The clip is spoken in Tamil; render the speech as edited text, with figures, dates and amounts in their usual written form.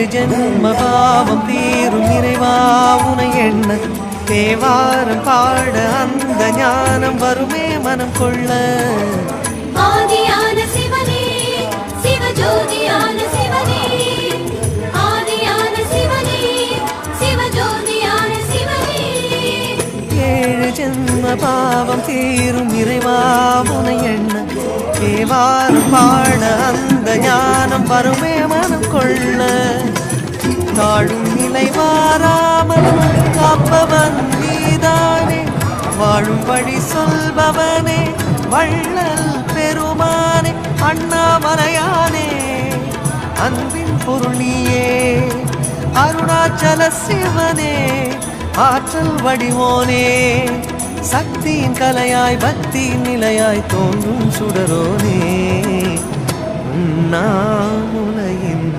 ஏழு ஜென்ம பாவம் தீரும் இறைவா உனை எண்ண தேவாரம் பாட அந்த ஞானம் வருமே மனம் கொள்ள. ஆதியான சிவனே சிவஜோதியான சிவனே ஆதியான சிவனே சிவஜோதியான சிவனே. ஏழு ஜென்ம பாவம் தீரும் இறைவா உனை எண்ண தேவாரம் பாட அந்த ஞானம் வருமே மனம் கொள்ள. தாழும் நிலை மாறாமல் காப்பவன் நீதானே வாழும் வழி சொல்பவனே வள்ளல் பெருமானே அண்ணாமலையானே அன்பின் பொருள் நீயே அருணாச்சல சிவனே ஆற்றல் வடிவோனே சக்தியின் கலையாய் பக்தியின் நிலையாய் தோன்றும் சுடரோனே. உண்ணாமுலையின்